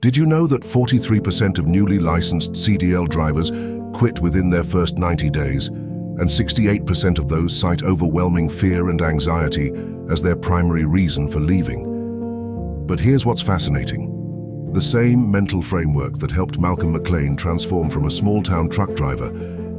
Did you know that 43% of newly licensed CDL drivers quit within their first 90 days, and 68% of those cite overwhelming fear and anxiety as their primary reason for leaving? But here's what's fascinating. The same mental framework that helped Malcolm McLean transform from a small-town truck driver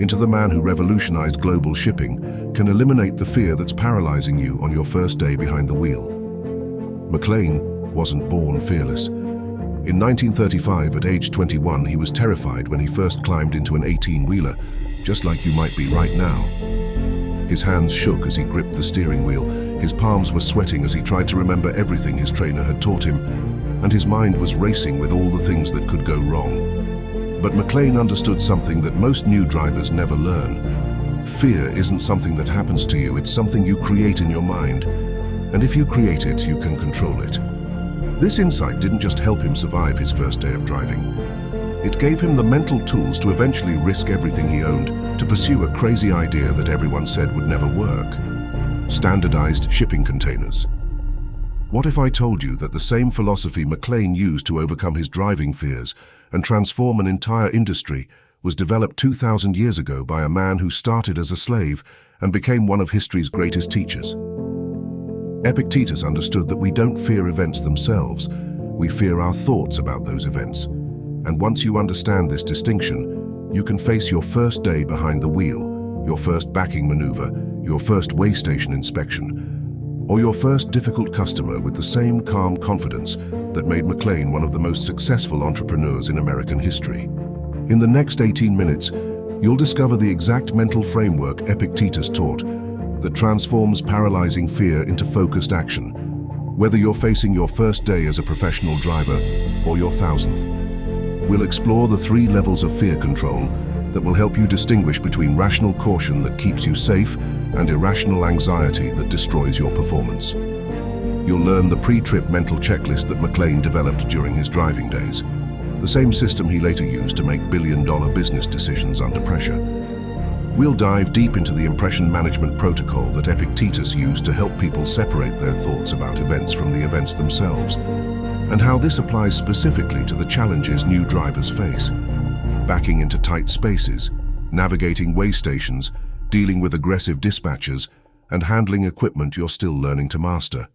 into the man who revolutionized global shipping can eliminate the fear that's paralyzing you on your first day behind the wheel. McLean wasn't born fearless. In 1935, at age 21, he was terrified when he first climbed into an 18-wheeler, just like you might be right now. His hands shook as he gripped the steering wheel, his palms were sweating as he tried to remember everything his trainer had taught him, and his mind was racing with all the things that could go wrong. But McLean understood something that most new drivers never learn. Fear isn't something that happens to you, it's something you create in your mind. And if you create it, you can control it. This insight didn't just help him survive his first day of driving. It gave him the mental tools to eventually risk everything he owned to pursue a crazy idea that everyone said would never work: standardized shipping containers. What if I told you that the same philosophy McLean used to overcome his driving fears and transform an entire industry was developed 2,000 years ago by a man who started as a slave and became one of history's greatest teachers? Epictetus understood that we don't fear events themselves, we fear our thoughts about those events. And once you understand this distinction, you can face your first day behind the wheel, your first backing maneuver, your first way station inspection, or your first difficult customer with the same calm confidence that made McLean one of the most successful entrepreneurs in American history. In the next 18 minutes, you'll discover the exact mental framework Epictetus taught that transforms paralyzing fear into focused action, whether you're facing your first day as a professional driver or your 1,000th. We'll explore the 3 levels of fear control that will help you distinguish between rational caution that keeps you safe and irrational anxiety that destroys your performance. You'll learn the pre-trip mental checklist that McLean developed during his driving days, the same system he later used to make billion-dollar business decisions under pressure. We'll dive deep into the impression management protocol that Epictetus used to help people separate their thoughts about events from the events themselves, and how this applies specifically to the challenges new drivers face: backing into tight spaces, navigating way stations, dealing with aggressive dispatchers, and handling equipment you're still learning to master.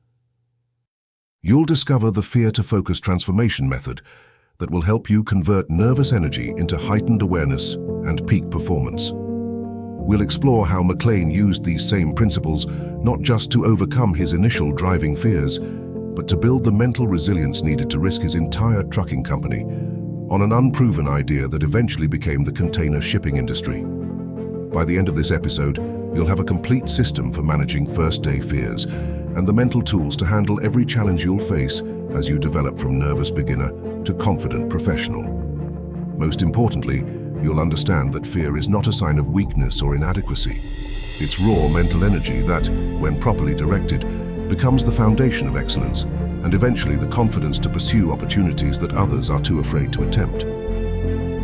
You'll discover the fear-to-focus transformation method that will help you convert nervous energy into heightened awareness and peak performance. We'll explore how McLean used these same principles not just to overcome his initial driving fears, but to build the mental resilience needed to risk his entire trucking company on an unproven idea that eventually became the container shipping industry. By the end of this episode, you'll have a complete system for managing first-day fears and the mental tools to handle every challenge you'll face as you develop from nervous beginner to confident professional. Most importantly, you'll understand that fear is not a sign of weakness or inadequacy. It's raw mental energy that, when properly directed, becomes the foundation of excellence and eventually the confidence to pursue opportunities that others are too afraid to attempt.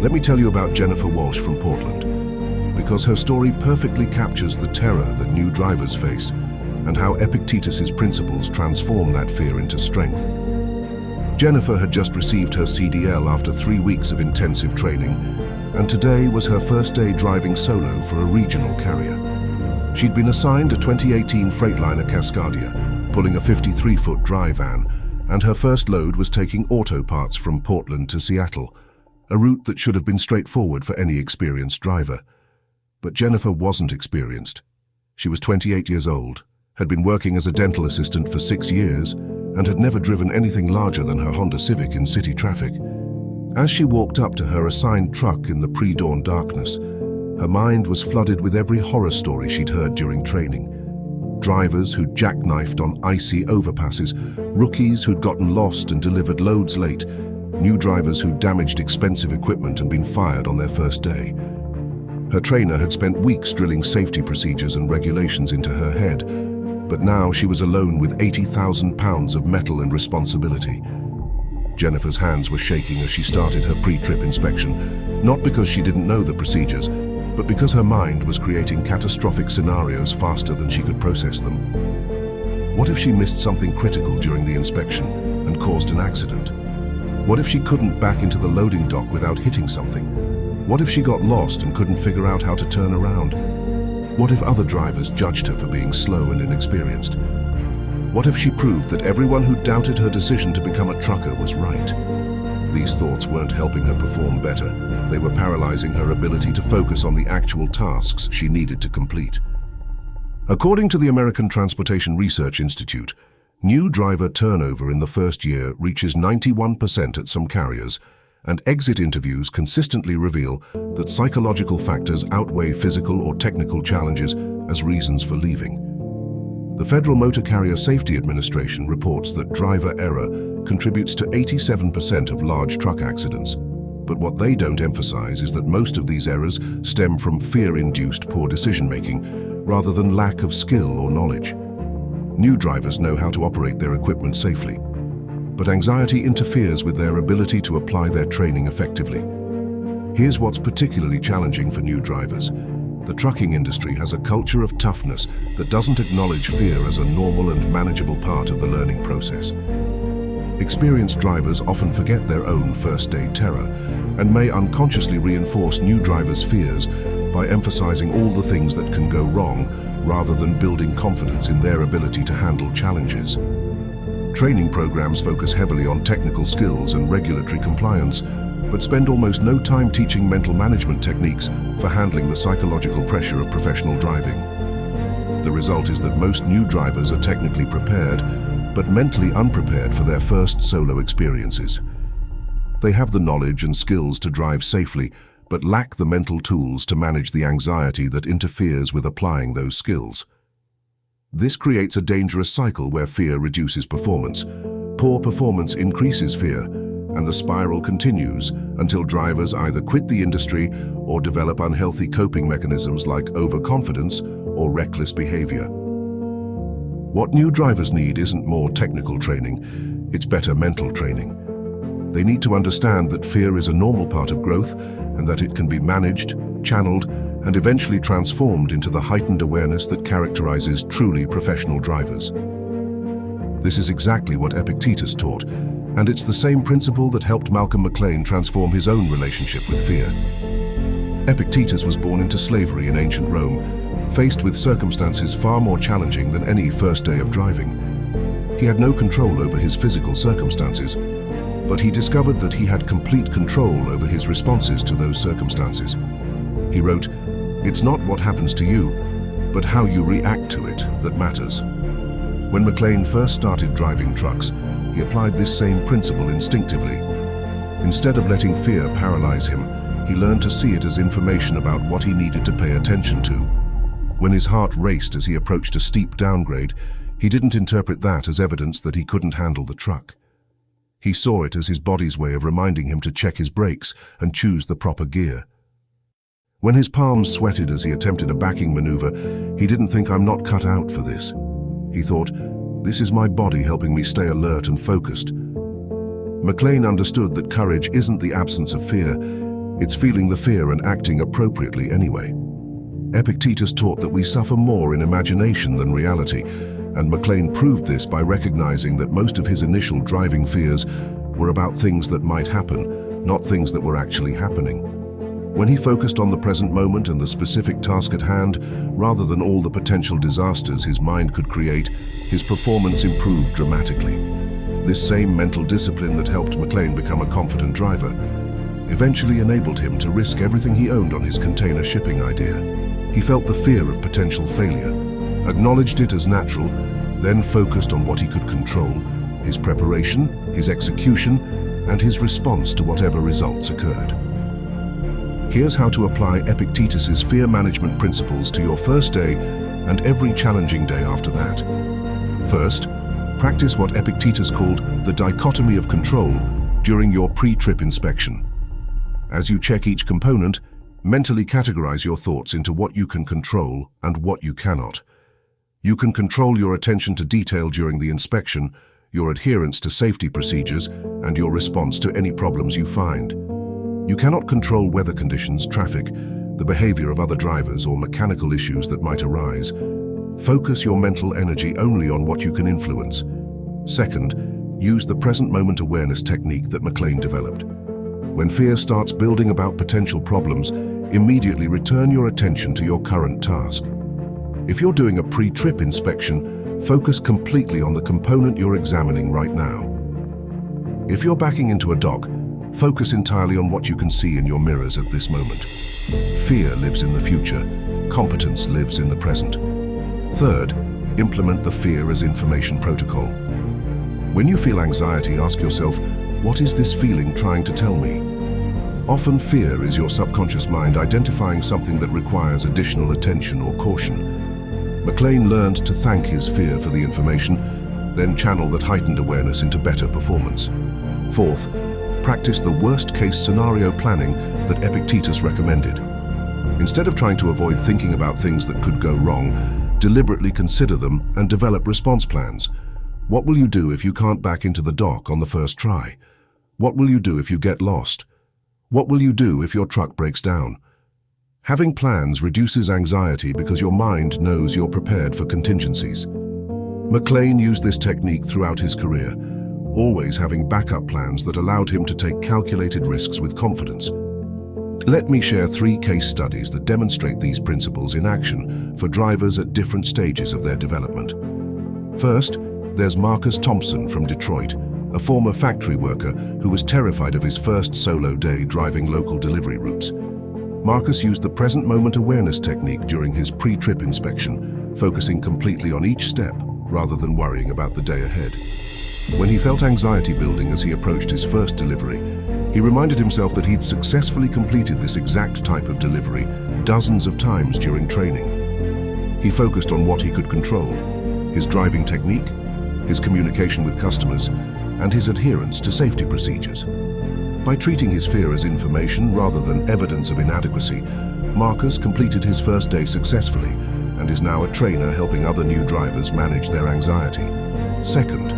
Let me tell you about Jennifer Walsh from Portland, because her story perfectly captures the terror that new drivers face and how Epictetus's principles transform that fear into strength. Jennifer had just received her CDL after 3 weeks of intensive training, and today was her first day driving solo for a regional carrier. She'd been assigned a 2018 Freightliner Cascadia, pulling a 53-foot dry van, and her first load was taking auto parts from Portland to Seattle, a route that should have been straightforward for any experienced driver. But Jennifer wasn't experienced. She was 28 years old, had been working as a dental assistant for 6 years, and had never driven anything larger than her Honda Civic in city traffic. As she walked up to her assigned truck in the pre-dawn darkness, her mind was flooded with every horror story she'd heard during training. Drivers who'd jackknifed on icy overpasses, rookies who'd gotten lost and delivered loads late, new drivers who'd damaged expensive equipment and been fired on their first day. Her trainer had spent weeks drilling safety procedures and regulations into her head, but now she was alone with 80,000 pounds of metal and responsibility. Jennifer's hands were shaking as she started her pre-trip inspection, not because she didn't know the procedures, but because her mind was creating catastrophic scenarios faster than she could process them. What if she missed something critical during the inspection and caused an accident? What if she couldn't back into the loading dock without hitting something? What if she got lost and couldn't figure out how to turn around? What if other drivers judged her for being slow and inexperienced? What if she proved that everyone who doubted her decision to become a trucker was right? These thoughts weren't helping her perform better. They were paralyzing her ability to focus on the actual tasks she needed to complete. According to the American Transportation Research Institute, new driver turnover in the first year reaches 91% at some carriers, and exit interviews consistently reveal that psychological factors outweigh physical or technical challenges as reasons for leaving. The Federal Motor Carrier Safety Administration reports that driver error contributes to 87% of large truck accidents. But what they don't emphasize is that most of these errors stem from fear-induced poor decision-making rather than lack of skill or knowledge. New drivers know how to operate their equipment safely, but anxiety interferes with their ability to apply their training effectively. Here's what's particularly challenging for new drivers. The trucking industry has a culture of toughness that doesn't acknowledge fear as a normal and manageable part of the learning process. Experienced drivers often forget their own first-day terror and may unconsciously reinforce new drivers' fears by emphasizing all the things that can go wrong rather than building confidence in their ability to handle challenges. Training programs focus heavily on technical skills and regulatory compliance, but spend almost no time teaching mental management techniques for handling the psychological pressure of professional driving. The result is that most new drivers are technically prepared, but mentally unprepared for their first solo experiences. They have the knowledge and skills to drive safely, but lack the mental tools to manage the anxiety that interferes with applying those skills. This creates a dangerous cycle where fear reduces performance, poor performance increases fear, and the spiral continues until drivers either quit the industry or develop unhealthy coping mechanisms like overconfidence or reckless behavior. What new drivers need isn't more technical training, it's better mental training. They need to understand that fear is a normal part of growth and that it can be managed, channeled, and eventually transformed into the heightened awareness that characterizes truly professional drivers. This is exactly what Epictetus taught, and it's the same principle that helped Malcolm McLean transform his own relationship with fear. Epictetus was born into slavery in ancient Rome, faced with circumstances far more challenging than any first day of driving. He had no control over his physical circumstances, but he discovered that he had complete control over his responses to those circumstances. He wrote, "It's not what happens to you, but how you react to it that matters." When McLean first started driving trucks, he applied this same principle instinctively. Instead of letting fear paralyze him, he learned to see it as information about what he needed to pay attention to. When his heart raced as he approached a steep downgrade, he didn't interpret that as evidence that he couldn't handle the truck. He saw it as his body's way of reminding him to check his brakes and choose the proper gear. When his palms sweated as he attempted a backing maneuver, he didn't think, "I'm not cut out for this." He thought, "This is my body helping me stay alert and focused." McLean understood that courage isn't the absence of fear, it's feeling the fear and acting appropriately anyway. Epictetus taught that we suffer more in imagination than reality, and McLean proved this by recognizing that most of his initial driving fears were about things that might happen, not things that were actually happening. When he focused on the present moment and the specific task at hand, rather than all the potential disasters his mind could create, his performance improved dramatically. This same mental discipline that helped McLean become a confident driver eventually enabled him to risk everything he owned on his container shipping idea. He felt the fear of potential failure, acknowledged it as natural, then focused on what he could control, his preparation, his execution, and his response to whatever results occurred. Here's how to apply Epictetus's fear management principles to your first day and every challenging day after that. First, practice what Epictetus called the dichotomy of control during your pre-trip inspection. As you check each component, mentally categorize your thoughts into what you can control and what you cannot. You can control your attention to detail during the inspection, your adherence to safety procedures, and your response to any problems you find. You cannot control weather conditions, traffic, the behavior of other drivers, or mechanical issues that might arise. Focus your mental energy only on what you can influence. Second, use the present moment awareness technique that McLean developed. When fear starts building about potential problems, immediately return your attention to your current task. If you're doing a pre-trip inspection, focus completely on the component you're examining right now. If you're backing into a dock, focus entirely on what you can see in your mirrors at this moment. Fear lives in the future. Competence lives in the present. Third, implement the fear as information protocol. When you feel anxiety, ask yourself, what is this feeling trying to tell me? Often fear is your subconscious mind identifying something that requires additional attention or caution. McLean learned to thank his fear for the information, then channel that heightened awareness into better performance. Fourth, practice the worst-case scenario planning that Epictetus recommended. Instead of trying to avoid thinking about things that could go wrong, deliberately consider them and develop response plans. What will you do if you can't back into the dock on the first try? What will you do if you get lost? What will you do if your truck breaks down? Having plans reduces anxiety because your mind knows you're prepared for contingencies. McLean used this technique throughout his career, always having backup plans that allowed him to take calculated risks with confidence. Let me share 3 case studies that demonstrate these principles in action for drivers at different stages of their development. First, there's Marcus Thompson from Detroit, a former factory worker who was terrified of his first solo day driving local delivery routes. Marcus used the present moment awareness technique during his pre-trip inspection, focusing completely on each step rather than worrying about the day ahead. When he felt anxiety building as he approached his first delivery, he reminded himself that he'd successfully completed this exact type of delivery dozens of times during training. He focused on what he could control: his driving technique, his communication with customers, and his adherence to safety procedures. By treating his fear as information rather than evidence of inadequacy, Marcus completed his first day successfully and is now a trainer helping other new drivers manage their anxiety. Second,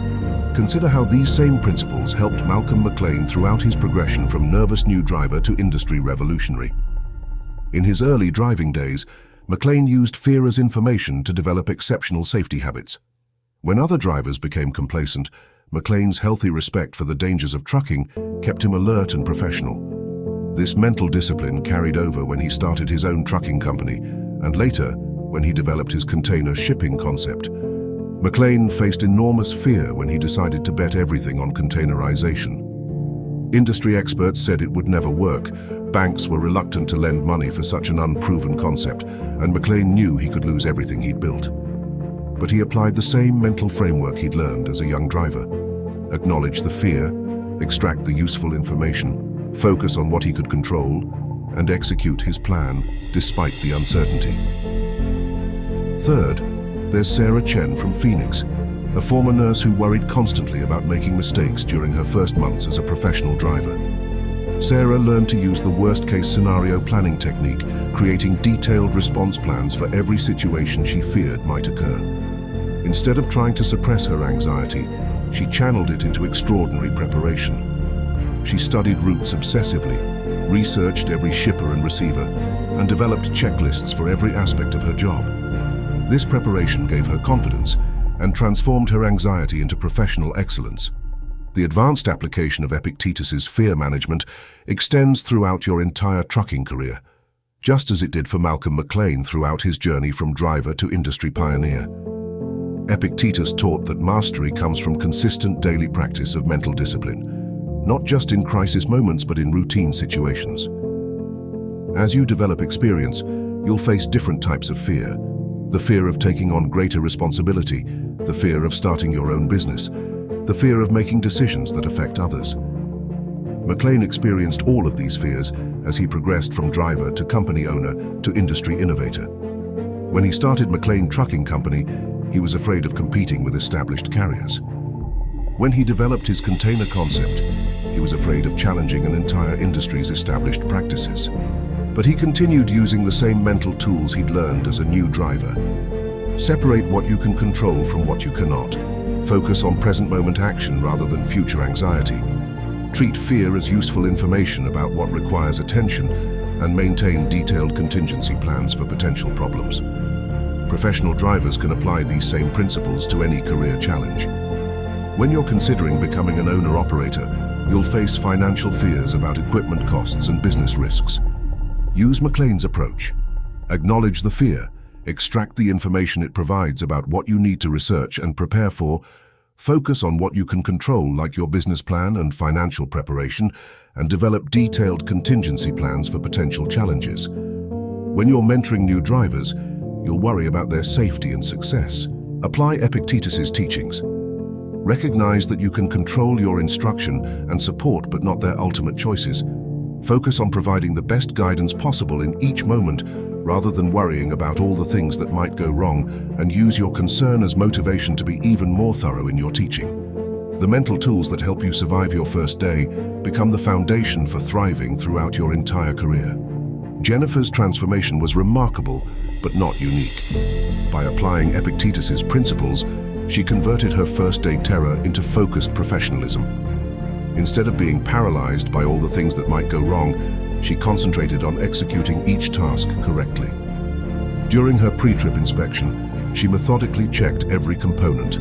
consider how these same principles helped Malcolm McLean throughout his progression from nervous new driver to industry revolutionary. In his early driving days, McLean used fear as information to develop exceptional safety habits. When other drivers became complacent, McLean's healthy respect for the dangers of trucking kept him alert and professional. This mental discipline carried over when he started his own trucking company, and later, when he developed his container shipping concept. McLean faced enormous fear when he decided to bet everything on containerization. Industry experts said it would never work. Banks were reluctant to lend money for such an unproven concept, and McLean knew he could lose everything he'd built. But he applied the same mental framework he'd learned as a young driver. Acknowledge the fear, extract the useful information, focus on what he could control, and execute his plan despite the uncertainty. Third, there's Sarah Chen from Phoenix, a former nurse who worried constantly about making mistakes during her first months as a professional driver. Sarah learned to use the worst-case scenario planning technique, creating detailed response plans for every situation she feared might occur. Instead of trying to suppress her anxiety, she channeled it into extraordinary preparation. She studied routes obsessively, researched every shipper and receiver, and developed checklists for every aspect of her job. This preparation gave her confidence and transformed her anxiety into professional excellence. The advanced application of Epictetus's fear management extends throughout your entire trucking career, just as it did for Malcolm McLean throughout his journey from driver to industry pioneer. Epictetus taught that mastery comes from consistent daily practice of mental discipline, not just in crisis moments but in routine situations. As you develop experience, you'll face different types of fear. The fear of taking on greater responsibility, the fear of starting your own business, the fear of making decisions that affect others. McLean experienced all of these fears as he progressed from driver to company owner to industry innovator. When he started McLean Trucking Company, he was afraid of competing with established carriers. When he developed his container concept, he was afraid of challenging an entire industry's established practices. But he continued using the same mental tools he'd learned as a new driver. Separate what you can control from what you cannot. Focus on present moment action rather than future anxiety. Treat fear as useful information about what requires attention and maintain detailed contingency plans for potential problems. Professional drivers can apply these same principles to any career challenge. When you're considering becoming an owner-operator, you'll face financial fears about equipment costs and business risks. Use McLean's approach. Acknowledge the fear, extract the information it provides about what you need to research and prepare for, focus on what you can control like your business plan and financial preparation, and develop detailed contingency plans for potential challenges. When you're mentoring new drivers, you'll worry about their safety and success. Apply Epictetus's teachings. Recognize that you can control your instruction and support but not their ultimate choices. Focus on providing the best guidance possible in each moment rather than worrying about all the things that might go wrong, and use your concern as motivation to be even more thorough in your teaching. The mental tools that help you survive your first day become the foundation for thriving throughout your entire career. Jennifer's transformation was remarkable but not unique. By applying Epictetus's principles, she converted her first-day terror into focused professionalism. Instead of being paralyzed by all the things that might go wrong, she concentrated on executing each task correctly. During her pre-trip inspection, she methodically checked every component,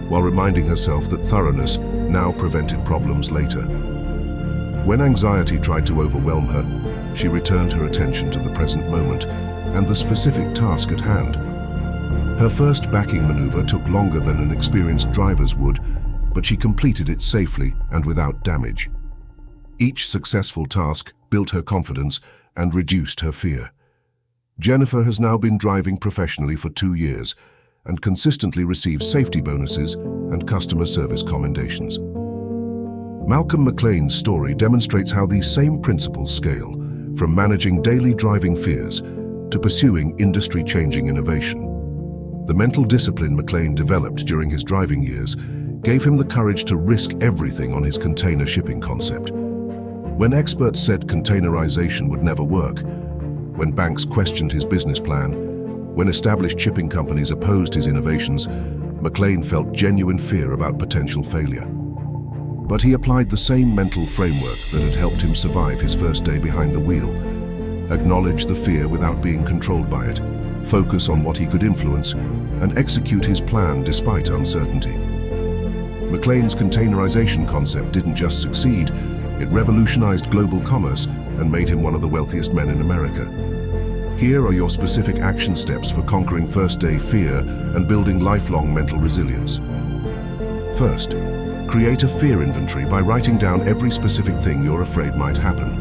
while reminding herself that thoroughness now prevented problems later. When anxiety tried to overwhelm her, she returned her attention to the present moment and the specific task at hand. Her first backing maneuver took longer than an experienced driver's would, but she completed it safely and without damage. Each successful task built her confidence and reduced her fear. Jennifer has now been driving professionally for 2 years and consistently receives safety bonuses and customer service commendations. Malcolm McLean's story demonstrates how these same principles scale, from managing daily driving fears to pursuing industry-changing innovation. The mental discipline McLean developed during his driving years gave him the courage to risk everything on his container shipping concept. When experts said containerization would never work, when banks questioned his business plan, when established shipping companies opposed his innovations, McLean felt genuine fear about potential failure. But he applied the same mental framework that had helped him survive his first day behind the wheel. Acknowledge the fear without being controlled by it, focus on what he could influence, and execute his plan despite uncertainty. McLean's containerization concept didn't just succeed, it revolutionized global commerce and made him one of the wealthiest men in America. Here are your specific action steps for conquering first-day fear and building lifelong mental resilience. First, create a fear inventory by writing down every specific thing you're afraid might happen.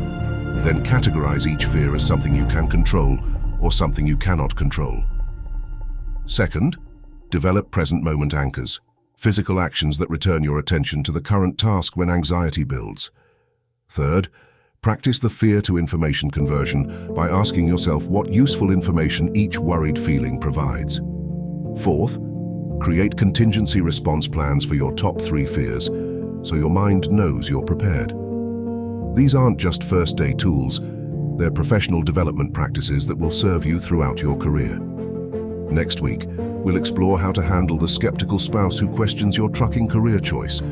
Then categorize each fear as something you can control or something you cannot control. Second, develop present-moment anchors, physical actions that return your attention to the current task when anxiety builds. Third, practice the fear-to-information conversion by asking yourself what useful information each worried feeling provides. Fourth, create contingency response plans for your top 3 fears, so your mind knows you're prepared. These aren't just first-day tools, they're professional development practices that will serve you throughout your career. Next week, we'll explore how to handle the skeptical spouse who questions your trucking career choice,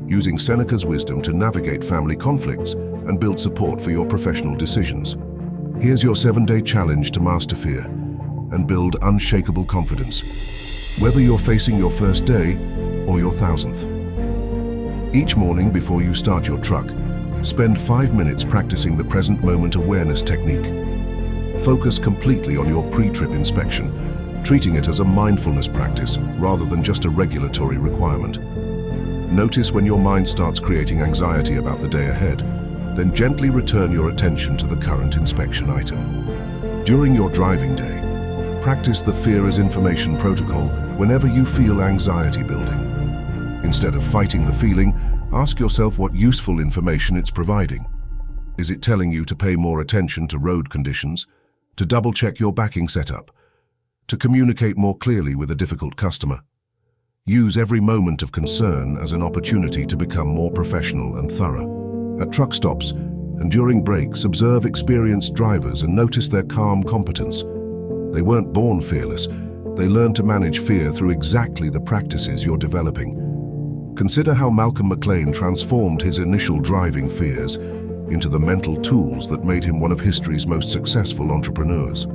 using Seneca's wisdom to navigate family conflicts and build support for your professional decisions. Here's your 7-day challenge to master fear and build unshakable confidence, whether you're facing your first day or your 1000th. Each morning before you start your truck, spend 5 minutes practicing the present moment awareness technique. Focus completely on your pre-trip inspection, treating it as a mindfulness practice rather than just a regulatory requirement. Notice when your mind starts creating anxiety about the day ahead, then gently return your attention to the current inspection item. During your driving day, practice the fear as information protocol whenever you feel anxiety building. Instead of fighting the feeling, ask yourself what useful information it's providing. Is it telling you to pay more attention to road conditions, to double-check your backing setup, to communicate more clearly with a difficult customer? Use every moment of concern as an opportunity to become more professional and thorough. At truck stops and during breaks, observe experienced drivers and notice their calm competence. They weren't born fearless. They learned to manage fear through exactly the practices you're developing. Consider how Malcolm McLean transformed his initial driving fears into the mental tools that made him one of history's most successful entrepreneurs.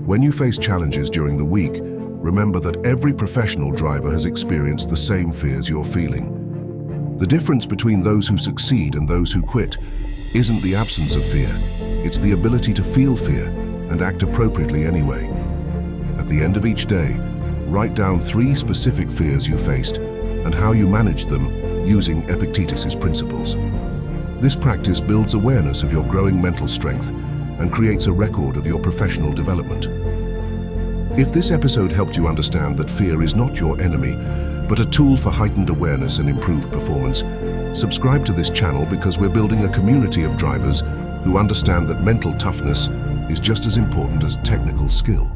When you face challenges during the week, remember that every professional driver has experienced the same fears you're feeling. The difference between those who succeed and those who quit isn't the absence of fear, it's the ability to feel fear and act appropriately anyway. At the end of each day, write down 3 specific fears you faced and how you managed them using Epictetus's principles. This practice builds awareness of your growing mental strength and creates a record of your professional development. If this episode helped you understand that fear is not your enemy, but a tool for heightened awareness and improved performance, subscribe to this channel because we're building a community of drivers who understand that mental toughness is just as important as technical skill.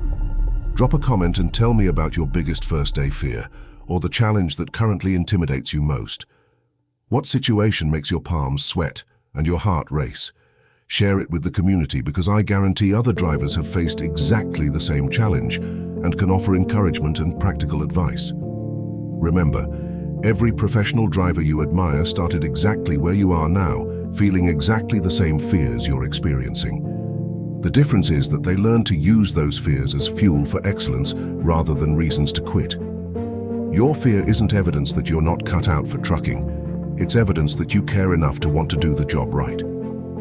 Drop a comment and tell me about your biggest first-day fear or the challenge that currently intimidates you most. What situation makes your palms sweat and your heart race? Share it with the community because I guarantee other drivers have faced exactly the same challenge and can offer encouragement and practical advice. Remember, every professional driver you admire started exactly where you are now, feeling exactly the same fears you're experiencing. The difference is that they learn to use those fears as fuel for excellence rather than reasons to quit. Your fear isn't evidence that you're not cut out for trucking. It's evidence that you care enough to want to do the job right.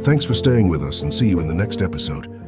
Thanks for staying with us and see you in the next episode.